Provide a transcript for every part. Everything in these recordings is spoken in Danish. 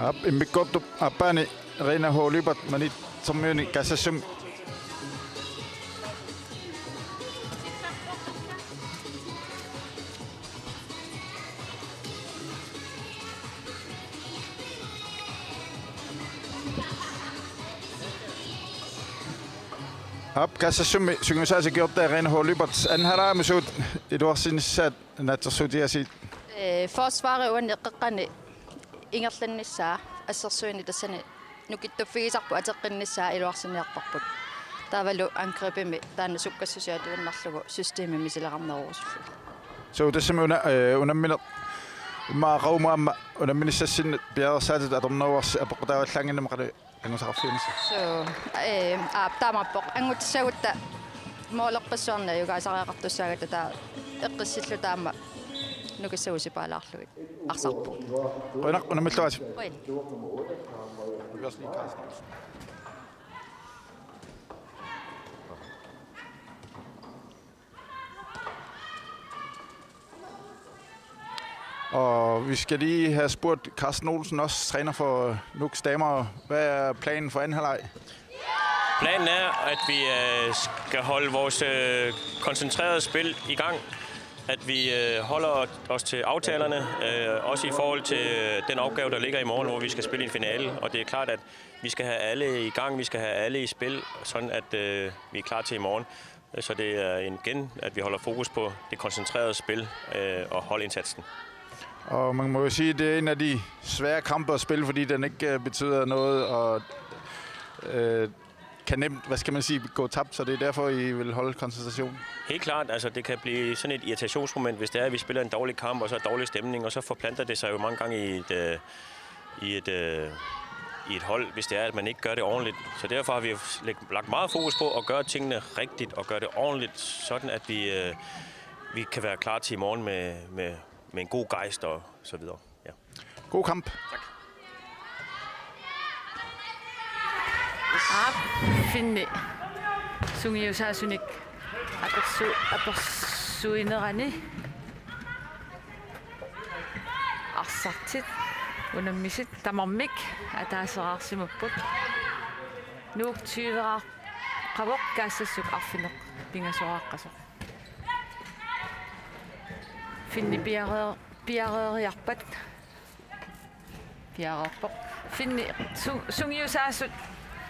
Ap immikkortu appaani reina hoolipat manit sommiuni kasassum Ap kasassummi sungusaasikiortaa reina hoolipat anharaamisut iluarsinissaat naatsersuutiasit Forsvaret uanneqqaqqani ingerlannissaa assersuini tassani nukittufigisarpu ateqqinnissaa iluarsiниarparput taavalu angripimi taanna sukkassusiatuannarlugu systeemi misileqarneruusullu so tassami unammine maaqaumaamma unamminissassinnet piarersaatit atorneruarsi apoqqutaavallaanginnama qali angusaqarfiinissa so taamappoq angutissagutta mooleqqissuarna yugaasariaqartussaagata taa eqqissillu taamma nukissagusipaalаарlugit arsarpu qinaq unamilluati qoin Og vi skal lige have spurgt Carsten Olsen, også træner for Nuuks damer. Hvad er planen for anden halvleg? Planen er, at vi skal holde vores koncentrerede spil i gang. At vi holder os til aftalerne, også i forhold til den opgave, der ligger i morgen, hvor vi skal spille en finale. Og det er klart, at vi skal have alle i gang, vi skal have alle i spil, sådan at vi er klar til i morgen. Så det er igen, at vi holder fokus på det koncentrerede spil og holdindsatsen. Og man må jo sige, at det er en af de svære kampe at spille, fordi den ikke betyder noget og kan nemt, hvad skal man sige, gå tabt, så det er derfor, I vil holde koncentration. Helt klart, altså det kan blive sådan et irritationsmoment, hvis det er, at vi spiller en dårlig kamp, og så er dårlig stemning, og så forplanter det sig jo mange gange i et hold, hvis det er, at man ikke gør det ordentligt. Så derfor har vi lagt meget fokus på at gøre tingene rigtigt og gøre det ordentligt, sådan at vi kan være klar til i morgen med en god gejst og så videre. Ja. God kamp. Tak. Finni sungiusaasunik apersuinerani arsartit unammisit tamarmik ataaseraarsimupput nuuk 20 qavoq kaassuk arfineq pingasoraqqasoq finni piareeriarpat piareerpoq finni sungiusaasut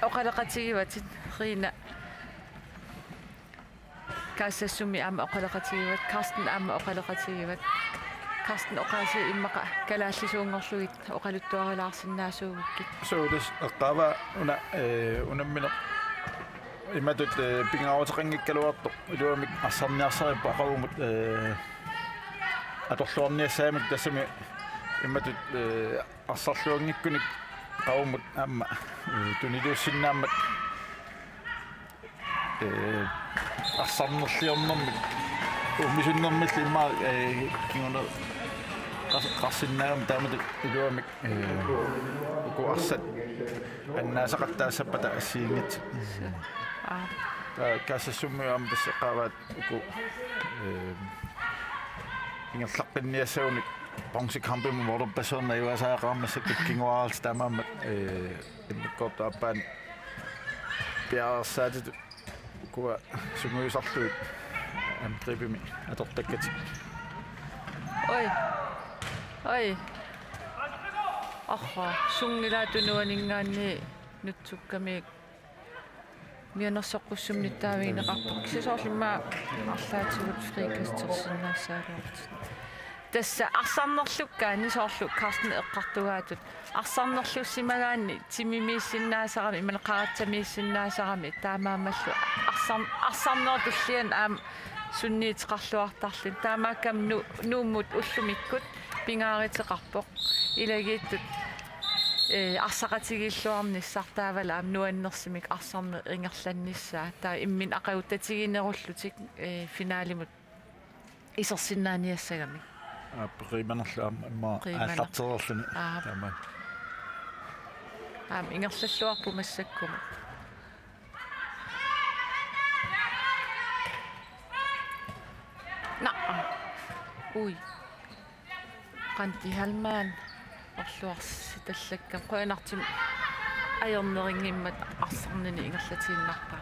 oqaleqatigivatit riina kaassumi aama oqaleqatigivat Carsten aama oqaleqatigivat Carsten oqaasi immaqa kalaallisuunngorlugit oqaluttuarilaarsinnaasuugukkit soudus eqqava unammine imatut pingaawataqanngikkaluartoq iluamik arsaarniarsarippa aqavumut atorluarniassaamik tassami imatut arsarluangikkunik qavumut aamma tuniluussinnaammat arsarnerliornermik ummisunnermilli imma kinguna qarsinnaagam taamat iluamik uku arsat annaasaqattaassapata assiingit kaasassummiaam tasseqqaavaat uku ingerlaqqinniassaunik bronzekampen vorpasserna iuasaaqarmassakkut kinguaarals taamaammat immikkortu appaan piarersaatit kuwa sunguisarluit amtripimi atortakkatik oi arra sungilaatunuaningaanni nutsukkami mianersoqqussumnittaaviineqarpuk sisoorlimma arlaatugut frikastersinnaassaaluart tassa arsarnerlukkaani soorlu Carsten eqqartugaatut arsarnerlussimagaanni timimiissinnaasarami imaneqaratsamiissinnaasarami taamaamallu arsarnertullian aam sunniiteqarluartarlin taamaakkam nuummut ullumikkut pingaariteqarpoq ilagiittut arsaqatigilluarnissartaavala aam nuannersimik arsarne ingerlannissaa taa immin aqaguttatiginerullutik finaalimut isersinnaaniassagami primanerlaam imma aallartererluni taama aam ingerlalluarpu massakkuma ui qanti halmaan орлуарситаллакка қуанартим аернерингиммат арсарнини ингерлатииннарпаа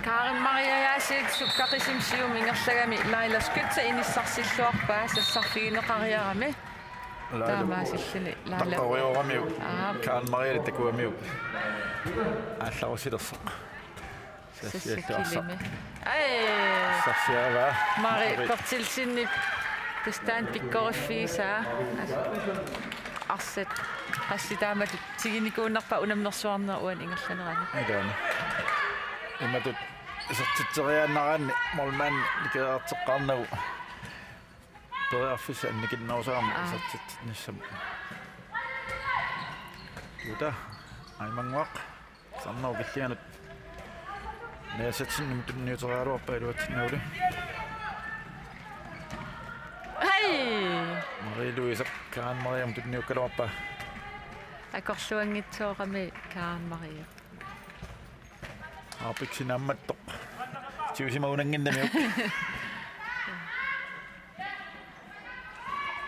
Karen Maria Jasit sukkaqisim sium ingerlagami lailaskutsa inissarsilluarpaa sassarfigineqariarami taamaasilluni laila qorioramiu Karen Maria takuamiu алларусилерсақ sassialluarsa сарсиава Mari pertilsinni tastaan pikkoriffiisaa арсат qassitaamat tiginikuunnerpa unamnersuarner uan ingerlanerani идаани иматут исертитсериааннараанни молман никеартеққарнагу периарфиса анникиннаусаарми исертит ниссам тута аймангуақ саннау киллианут неасатсинним тунниутериалуарпа илуатсиннаули Hei Marie Louise Karen Maria тунниуккалуарпа акорлуангитсоорами Karen Maria апиксинамматтоқ тиусимаунангиннамиук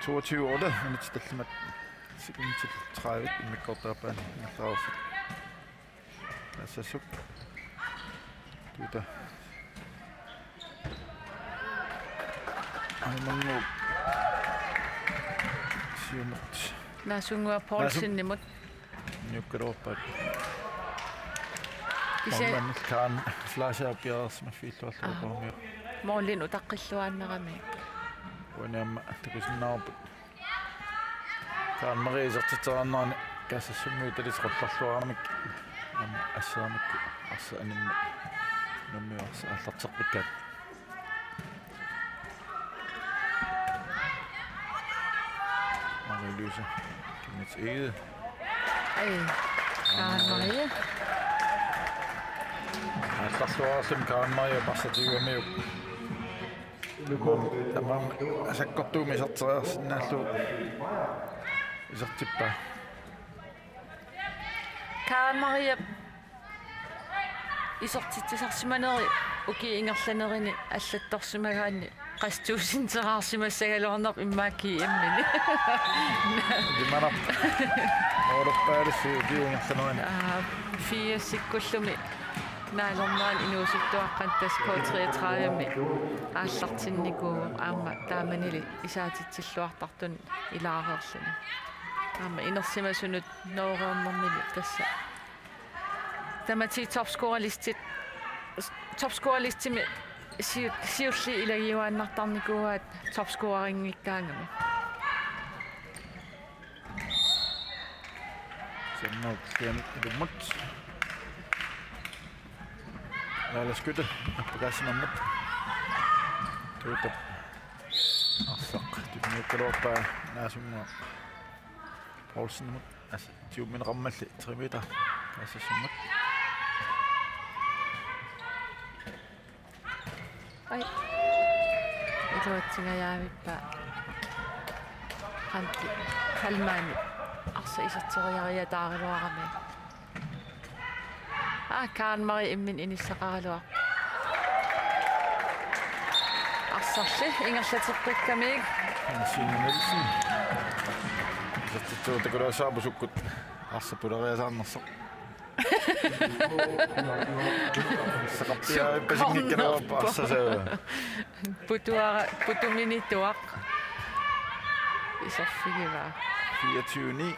22 år нитсталлимат сикунтил 30 иммиккортаапаани нарлаарфит ассасук тута аймангу сиумат насунгуа Paulsinнимут ньюккалуарпаат Ise kan flasha pias med filtret Målin utaqilluaannerami ونعم تكسناو كان مريض تترنان كاس السمو تليس قطلوارمك ام اسامك اسان نمي اسا تطبيق ما يلوزه كنت ايه اي Karen Maria تطلوارسم كان ما يبصتي وميو tamam asakkortuumi sarteriarsinnaallu isertippa Karen Maria isortitsisarsimaneri uki ingerlanerini аллатторсимагаани qastuusinterаарsimassagaluarnerp immaakki immini dimanap orppaarisi diingerlanerani fiassikkullumi naalornaan inuusuttuaqqan taskootriatraajami aallartinnikuu aama taamanili isaatitsilluartartun ilaareerluni aama inersimasunut nooreernermili tassa tamati topscorerlistimi siulli ilagiuaannartarnikuaat topscoreringikkaangami sennok kian idumut Lala skytte på gassen om det. Tuta. Asaq. Tibni kalorpa naasumma. Paulsen mut. Altså, tiu min rammalli 3 meter. Altså summat. Ai. Ituatsingajaavippa. Qanti kalmaani. Arsa isattoriariataariluarami. Karen Maria immin inissaqaraluaq арсарли ингерлатерпиккамиг Sin Nielsen. Så det går også op og så godt. Arsapulereasarnersoq. Saqappiaa pasiknikkaluarpa arsasaa. Putuminituaq isarfigiva 24-9.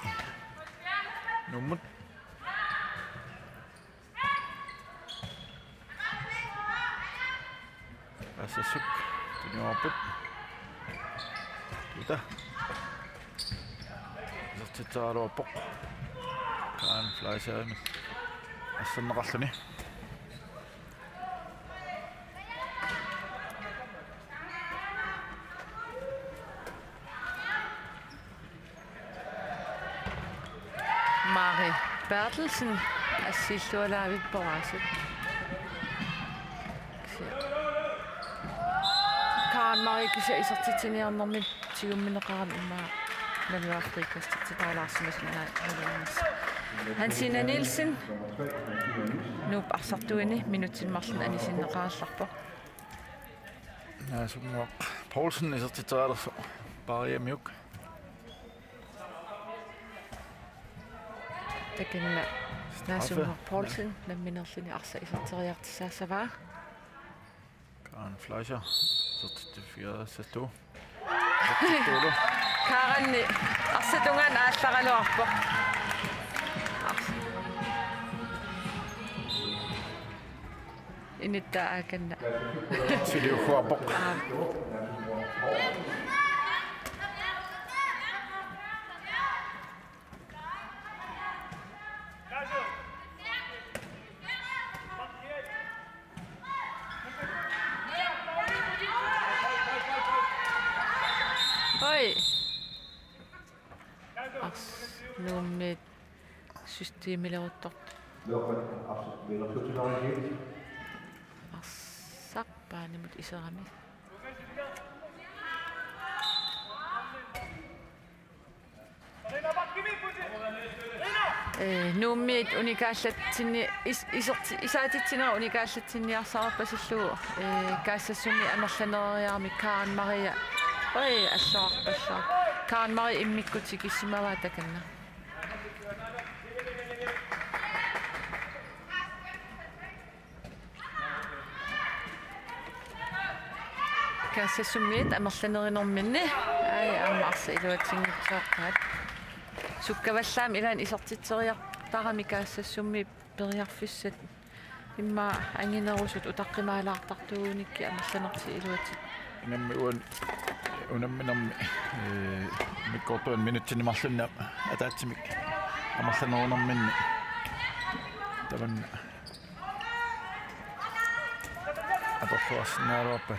Nummut. Asasuk tunyuaput tuta sertitaaruappoq kaan flysaami assanneqarluni Mari Bertelsen assillualaavipporaasut Karen Maria kisa isartitsiniarnermi tigumineqaram imma Nanuafrikasta titaalаарsimasuna Hansina Nielsen nuup arsartuini minutinmarlun anisinneqaallarpo naasummuaq Paulsen isertitaalerso Pariamiuk. Takenna Snasumar Poulsen lamminerlini arsa iserteriartissaasavaa. Karen Fleischer. 44 sattu. Karanni arsatungan aallaraloarpo. Inittaa akanna. Siliuhuapok. Oi. Nummit systeemileruttort. Arsaqpaanimut iserami. Nummit unikaallatsinni isaatitsinera unikaallatsinniarsarappasillugu kaassassunni amerlanereriarmi Karen Maria. Oi аллоарпаллаа Karen Maria иммиккутикиссимаваа таканна. Каассассуммиит амерланеринэрминни ай аммаарса илуатсингитсоортаат суккаваллаами илаан исертитсериартарами каассассумми периарфиссат имма ангинерусут утаққимаалаартартууникки амерланерти илуатит Nammi unamminarmi mikkortuan minutsinimарлunna ataatsimik amarlanernerminni tavanna atorluarsinaaruappa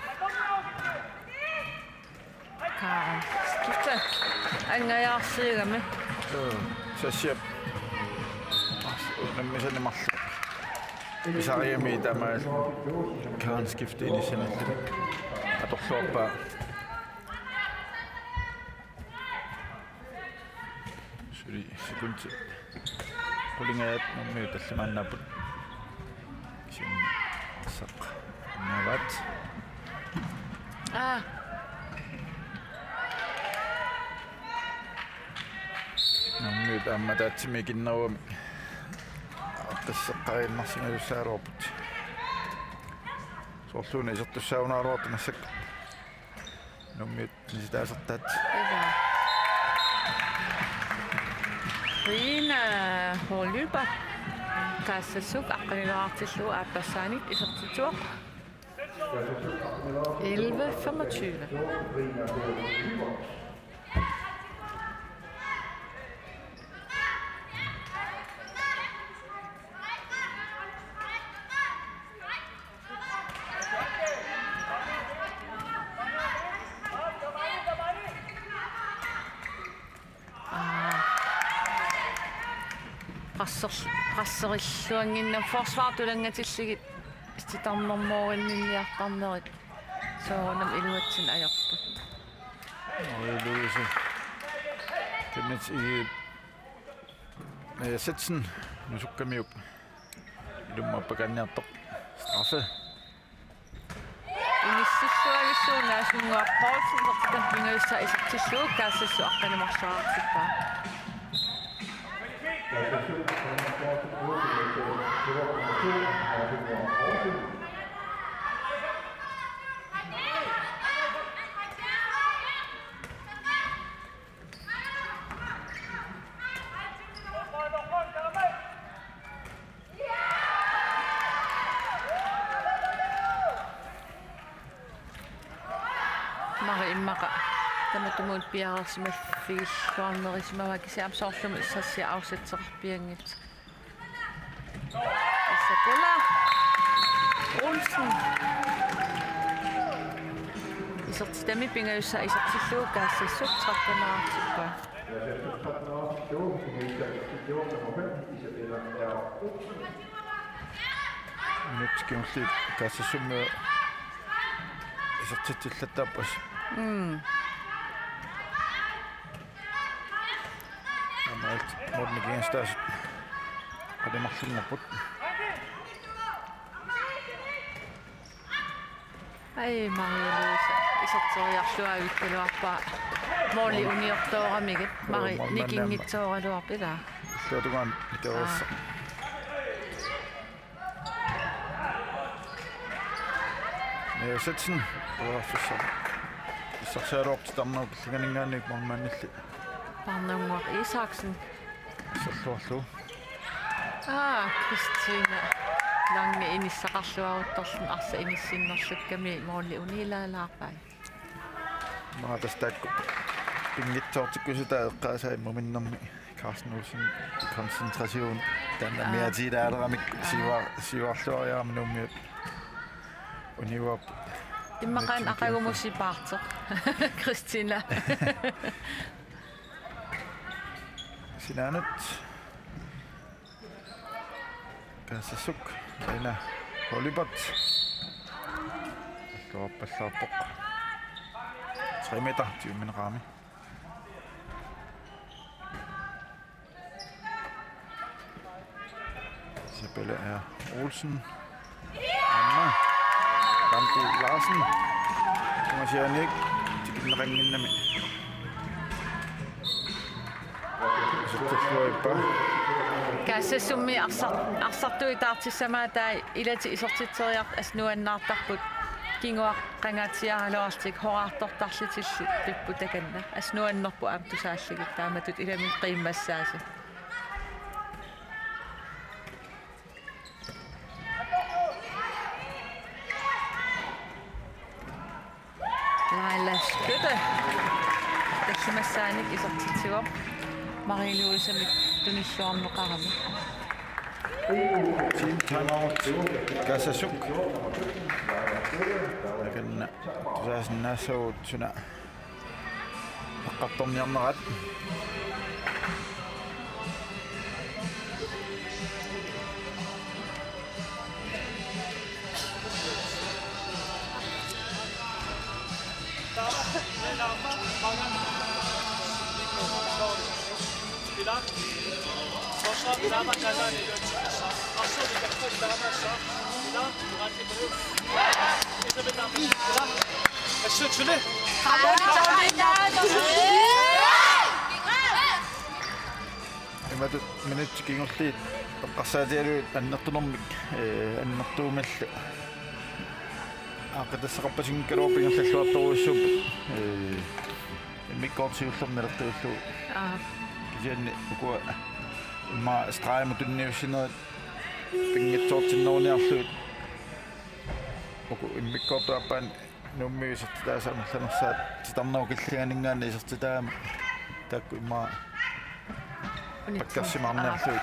Karen skifta angajaarsiigami sassiap unammisanimarlu isariami tamaal Karen skiftiinisanallu atorluarpa sekundi kulingaat nammi tallimaannaaput sinni saq navat nammi taammataatsimi kinnerumi qisseqqarinnarsingalussaaluarput soorluuna isertussaaunaaruartu nassak nammi nisitaasertaat Rina Hollyba kaassasuk aqqanilaartillu aappasaanik isertituaq 11:25 qasseriluanginna forsvaartulangatilligit istitarnermoorinniartarnerit soonam iluatsin ajorput Luise kennit i Sitsen nusukkamiup ilummaappakanniartoq straffe inissilluagissuunaasunguar Poulsen vertapingaissa isertilluu kaassassu aqqanimarsaartippaa Mari immaqa tamatumun piararsimaffigissuarnerisimamakisi amsoorlumu issassia aussatserpiangit Isabella Olsen isertitami pingayussa isertilluu kaassassup 13-aartippa minutskimulli kaassassumme isertittillattaappas Amalt modnigiinstaas qalimarlunnerput Ai Maria Luisa iserteriarluagitteluarpaa Måli uniortooramigit mari nikingitsooraluarpila. Tuotukaan nikävässä. Ja setsen tuossa Isakseeroopti tammaukilliganingaannik mormannilli. Parnanguaq Isaksen. Salluarlu. Kristina. Lange inissaqarluaruttorlun arsa inissinnerlukkami Måli unilaalaarpai. Maa tästä pingitsoortikkusuta eqqaasaimmu minnermi Carsten Olsen koncentration tänne mieti täällä sivarluariaami nummiut uniuap Imaqan aqagumusipaartoq Kristina. Sinanut Kassasuk aina Holibat Loppallaappoq 3 meter 20 min ramme. Isabella er Olsen. Anna. Ramti Larsen. Thomas Jørnik. Til den ringen med. Så det får jeg bare. Kassasummi arsartuitaartissamaata ilati isortiteriart asnuannaartarput kinguaq qangaatiaraloartik horaartortarlitilli pippu takanna asnuannerpu aamtusaalligit taamatut ilamin qiimmassaasi Laila Skytte tassimassaanik isortitiuar Marie-Louise tunissuarneqarami Team timeout. Kassasuk. Lakin tusaasin nassau suna qaqqartorniarnerat. Minut kingorliit qassaatialuit annertunermik annertuumallu aqatassaqappasinkkaluorpingerlalluartoruussup mikkortiullernertuullu kijanni ukua imma straimu tunniussinerit pingitsoortinneruniarluut uku immikkortuappan nummiusat taasanerlanersaat titarnerukilliganingaanni isertitaama taakku imma pakkarsimarnerluut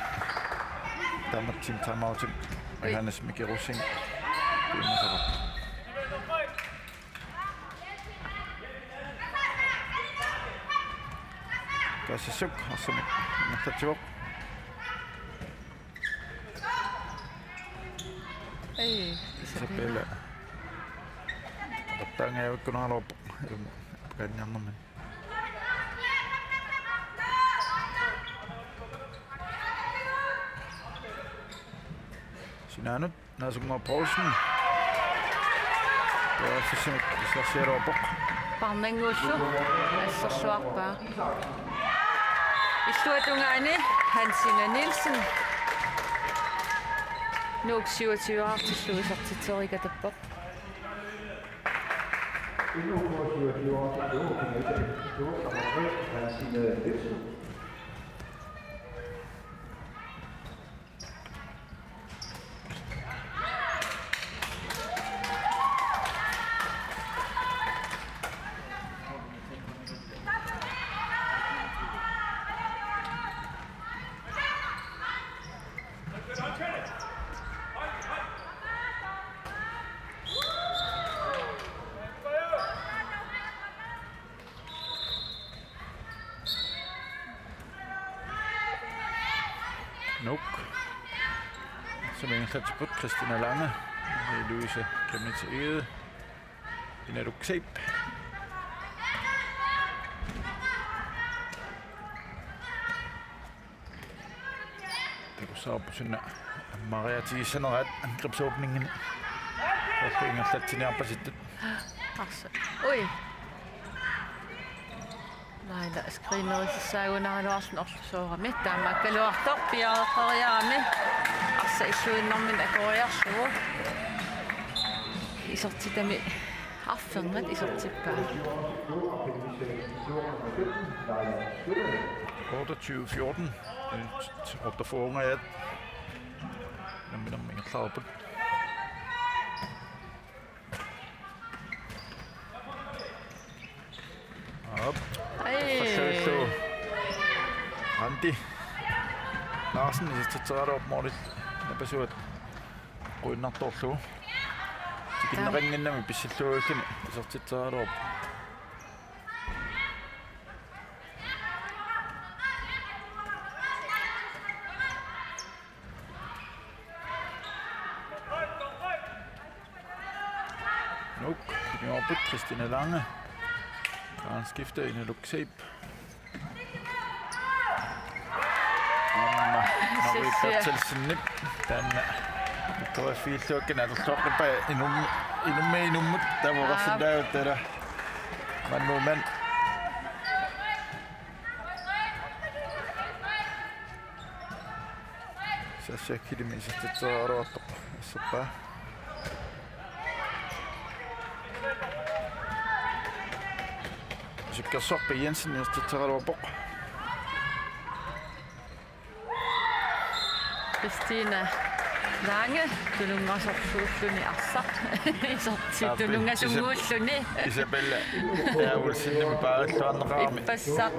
taamatsim taamautim ahanas mikirussing kuimasara Kassasuk arsami nattatiuq Isabella tattaangaavakkunaarluup qaanniarnerman Sinanut naasungma Poulsen Taassimik isarsialuarpoq Parnanguussu asserluarpaa Illuatungaani Hansina Nielsen Nuuk 27 isortiterigatappoq Nuk. Som indsatsput Christina Lange. Louise Kemnitz Ede. Ineduk Seip. Takussaarpu sunna Maria Tiisanerat angrebsåbningen. Og ingersatsiniarpasittut. Arsa. Ui. Naila skriinerisissaagunaruarlun orlusoorami taama kaluartor piareqeriarami arsa illuinnermin akoriarlugu isortitami arferngat isortippaa 28-14 Otterfångajat nammin ingerlaarput op forsøgte Randi Larsen isitsaarop morlit napasuat quinnartorlu tikinneqinginnami pissalluulluni isortitsaarop Christina Lange. Karen skifter ind i Luxep. Marie Bertelsen Nip. Den går fint lukken. Der står det bare endnu med. Der var også der det der. Men moment. Så checker det mest det så rått. Så bare Sikkersoppa Jensen istutsararuapoq. Christina Lange tulungasorsuulluni arsaq isorti tulungasunguulluni Isabella Ulsinni paaralluarneqarami ippassaq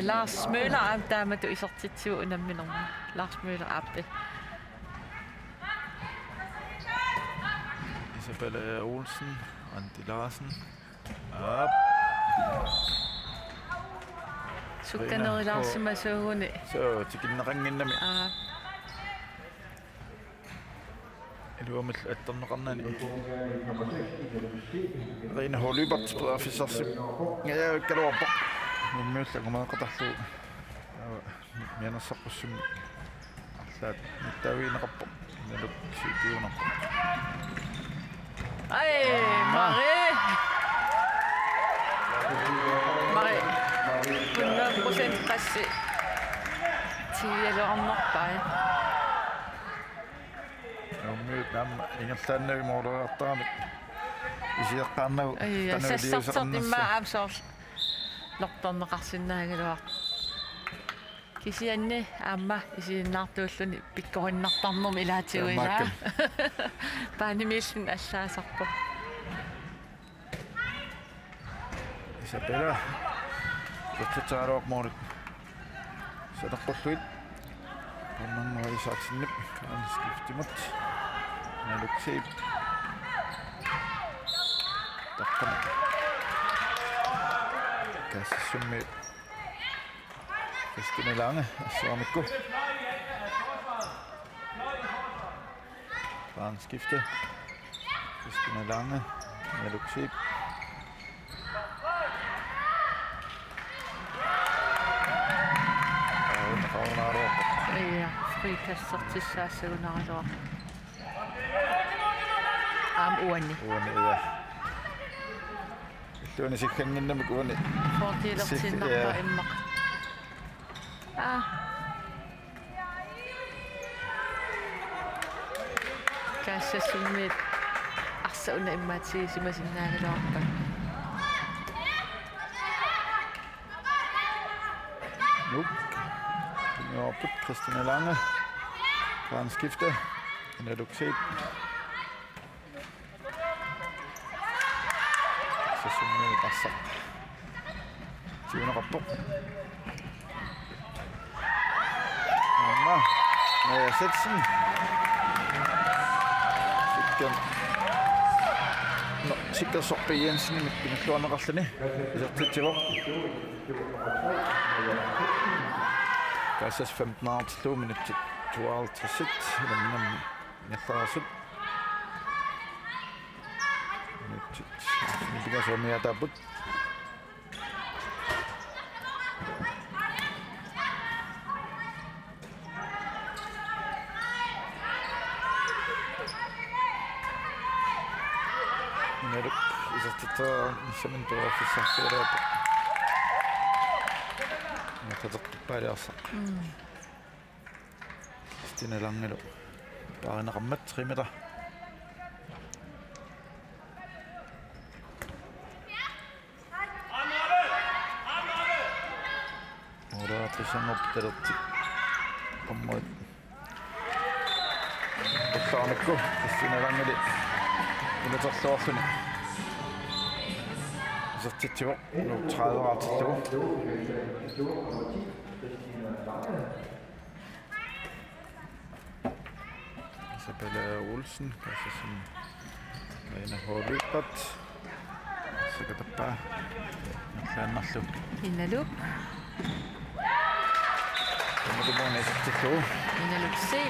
Lars Møller am taamatu isortitsiu unamminerma Lars Møller appe Isabella Olsen Andi Larsen op Sukkanerilaarsimassuuguni so tikinneqanginnami iluamil attorneqarnani Rina Holybert officersi ngayakkaluarpoq mummiullagumaaqatarlu mianassaqqussum arlaat mittaaviineqarpoq naluk siitiunarpoq Ai Marie 100% qassi tiialuarnerpai Myyt nämä ingertaannavi muodoartaamik isiaqqaarnagu sassartimmaa aamsoor lortorneqarsinnaagiluaq kisianni aamma isiinnaartuulluni pikkorinnertarnermi ilaatiuilaa paanimiillun allaasarpu Isabella Tutsaarooq moorit Sadarqulluit Pannannuari saaqsinnip kaaniskiftimut Naluksiip Taqqana Kassissummi Christina Lange assuamikku Kaaniskifte Christina Lange Naluksiip Ja, frikassertissaassagunaruaq. Uanni. Uanni, ja. Illuuni sikkanginnamik uanni. Fortiilertinnarpa immaq. Kaassassummit arsauna immaatigisimasinnaagiluarpak. Put Christina Lange. Karen skifte. Naluksiip. Så summer vi bassaq. Tiuneqarpoq. Mamma. Maja Setsen. Sikkan. No, sikkersorpa Jensen mitpinalluarneqarluni. Isertitsivoq. Kassas 15 minutter 52 minam nyafaasut minutter somia tabut Neruk isatata sementu officer Nataqippaaliarsaq. Stinalangalu. Paarinarammat 3 meter. Ora trisanngortalerti. Pommoit. Taanekku stinalangali. Ilaterluarluni. Sertitsivo. 30-artillugu. Isabella Olsen, kanskje som Karina Håløypert. Sikkert oppe. Nallu. Innalu. Kommer du bare ned til to? Innalu se.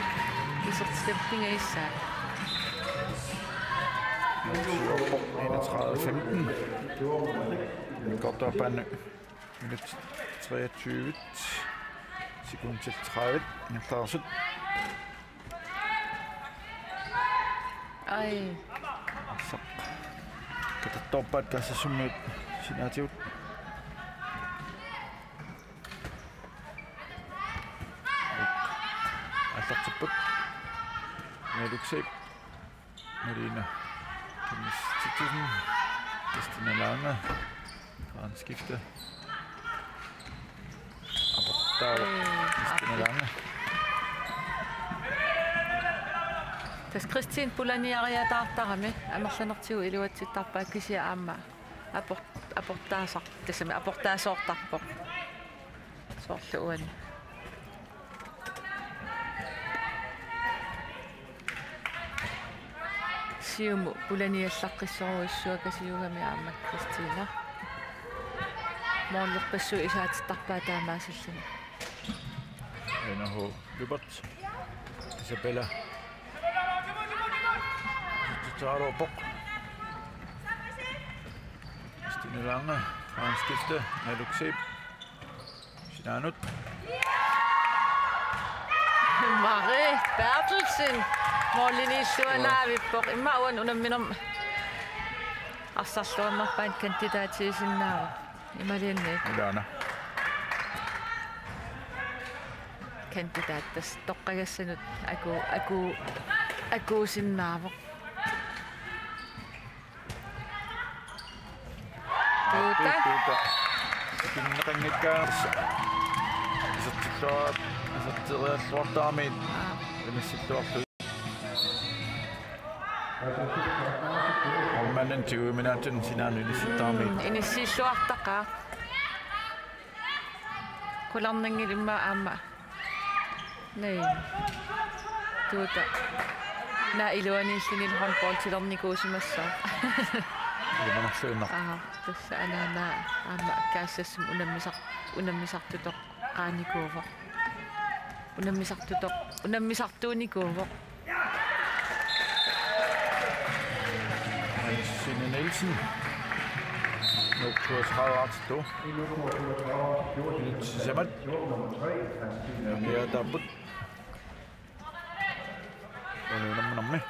Isortslempinga issaa. 31-15. Godt op ad minut 23 sekund til 30. Jeg klarer sig. Ej. Så kan det doppe, at der så som et signativt. Altså til bøk. Med Luxeb. Marina. Thomas Tittusen. Christina Lange. Karen Skifte. Abortar. Christina Lange. Tas Kristin Pulaniariataartarami амерланертигу илуатситтарпаа кisia аама апортаасар тассами апортаасоортарпоқ соорлуан сиуму Pulaniallaqқиссоруиссуакасиугами аама Кристина мооллерпассу исаатиттарпаа таамаасаллани Enho Lubert. Isabella. Taro Bok. Stine Lange. Karen Skifte. Luxeb. Sinanut. Marie Bertelsen. Målini suanaavippoq imauan unamminam arsarluammarpaan kandidaatiisinnaava imalianni Ilana. kandidaattas toqqagassanut akuusinnaavoq tuuta Kinneqangikkaas. Isattilluat. Isatterialluartaamiit. Imissilluarlu. Olmannen 20 minuutin sinanu inissiltaamiit. inissiilluartaqaa kularnangilimma aama nei tuuta na iluaniillunil handballtilernikuusimassaa Ilmanerluinnar. tassa anaana aama kaassasum unammisartutoq qaanikuuvoq unammisartuunikuuvoq Signe Nielsen. Nu på 30 to. Zemat. Ja, der bud. Og nu namme.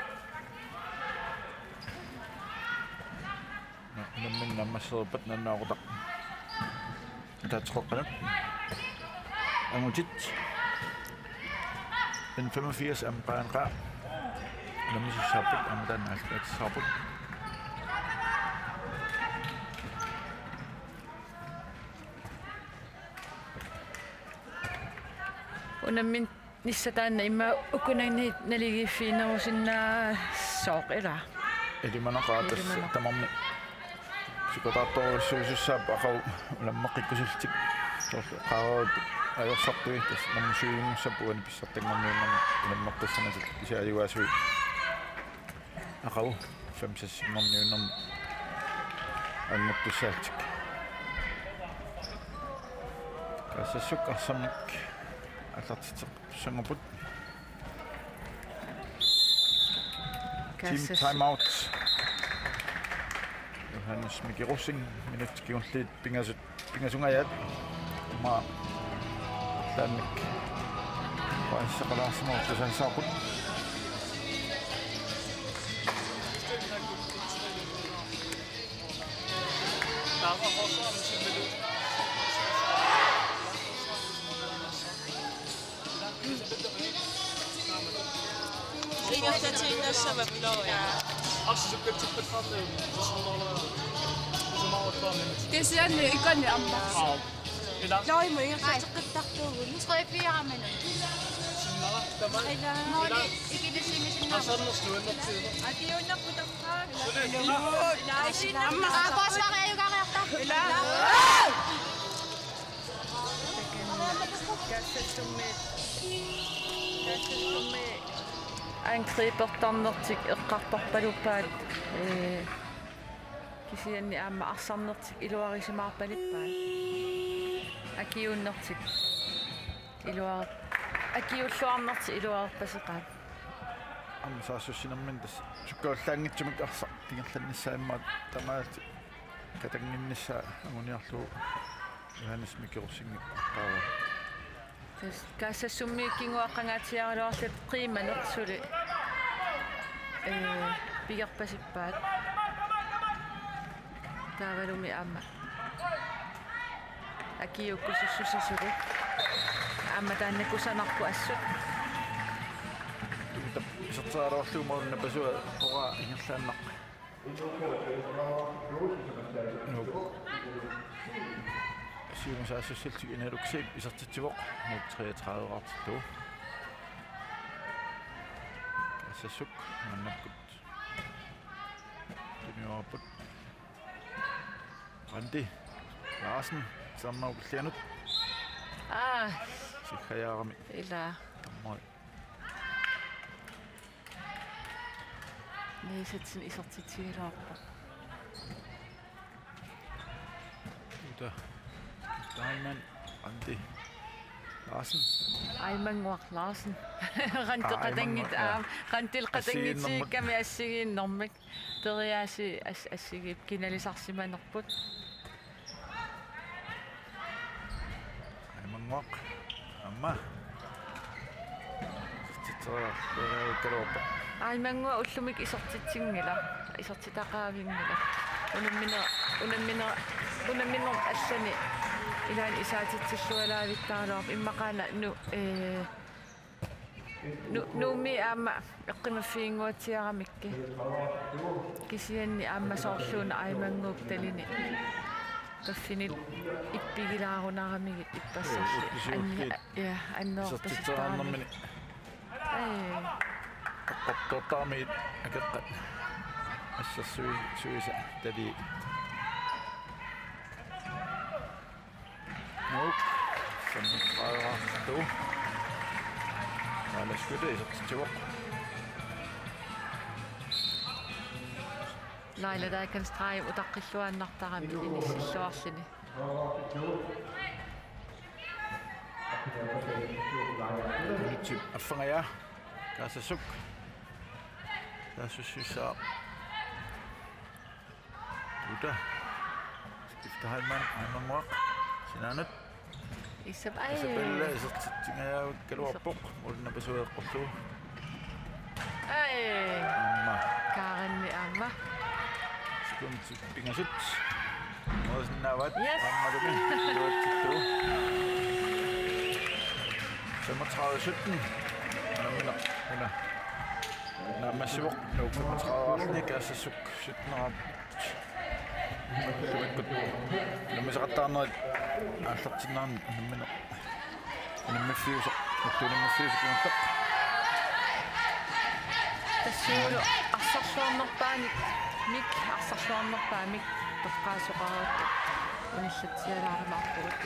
Namme så på den der. Der tror jeg. Amujit. Den 85 am bare en rar. Namme så sabut am den er sabut. unammin nissataanna imma ukunanni naligiiffiinnerusinnaa sooqila Eli manaqaatas tamammi sikotaattoruissuusussaap aqau lammaqqikkusiltik qaaraat ajorsartui tas nammusuunnussapuani pissartanngornuunam lammaqqissanasik isialiuasui aqau 5-6 ngornuunam almuttussaattik kasassuk arsamnik аллартитеқ сангапут team time out Johannes Mikirosing minut kiunlit pingasungayat ma tannik paissaqalaarsimu tusansaaqut Kesian ikan ni amma. Loi mo yung Ay, try 4 minutter. Mål ikke det synes jeg. Forsvar er jo garert. angribertarnertik eqqartorpalupaat kisianni aamma arsarnertik iluarisimaarpalippaat akiunnertik iluar akiulluarnertik iluarpaseqaat Amma saassussinermin tas sukkaullaangitсумик арсар тигерланнissaammaat тамаат катангиннissaa агуниарлуу Johannes Mikkelsinger паа тэс кассассуммииккингуаққангаатиарулуарлут қиманерсули пигарпасиппаат таавалуми аама акиуккусуссусасули аама тааннакусанарпу ассут исертаароорлуумаунна пасуа ора ингерлааннақ сиумсаассуссилтиг иналуксип исертитсивоқ 33-артиллу ассассук маннаккут тимиорпут Randi Larsen саммаукиллианут сиххаяарами ила таммой нисатсин исертитсигилаарпа ута Diamond Randi Larsen аймангуар Larsen рантеқатангит рантилқатангитикками ассигииннэрмик териааси ассигип киналисарсиманерпут аймангуақ амма титсаа кэрээкэроопа аймангуа уллумик исертитсингила исертитақаавингила унамминер аллани илаан исаатитсиллуалаавиттаалуар иммақаана нуми аама эққимаффиингуатсиарамикки кисианни аама соорлууна аймангуук талини таффинит иппигилаарунаарамигит иппассалли я аннеорпаситтарамини тоттаамит акеққат ассассуиса тали нук саммиққараарту аласкуде исертитсивоқ лайла дайкан страйм утаққиллуаннартарами инissилluарлини Тип аффангая касасук касуссисаа тута скифтахайман аймангуақ синанат исабелла исертитсингаяавик калуарпоқ улна пасуеэққорлуу амма кааранни аама скунти пингасут моснават аммалуми юаттитту 35-17 намина уна намасивоқ нуу 35-арлни каассассук 17-рап тумиккут намисақаттаарнерит ааллартиннаарни намина наммаффиусоқ уттунаммаффиусоқ тассиулу арсарлуарнерпааник мик арсарлуарнерпаамик тоққаасоқараатта униллатсиалааримаарпугут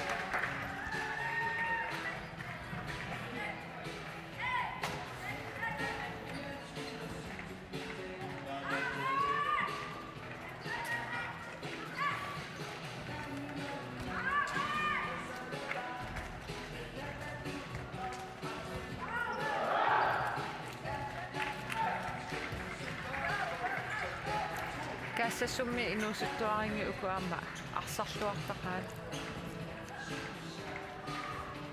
кассассумми инуусуттуаринги укуаама арсарлуартақаат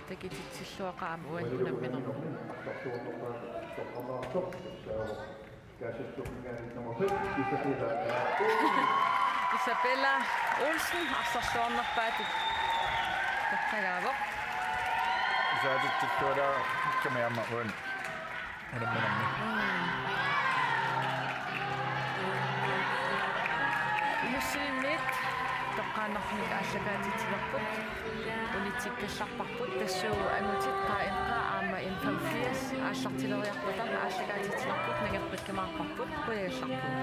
такититсиллуақаама уаннамминер Isabella Olsen арсарлуарнерпаатик таққалаавоқ исаатиттуалаа камиама уан анамминерми Nusilmit toqqaanarnik ааллагаатитилерпут унитсиккассарпарпут тассуу ангутит qainqa аама инфамфиас ааллартилериарпута ааллагаатитилерпут нагерпут камаарпарпут куягассарпут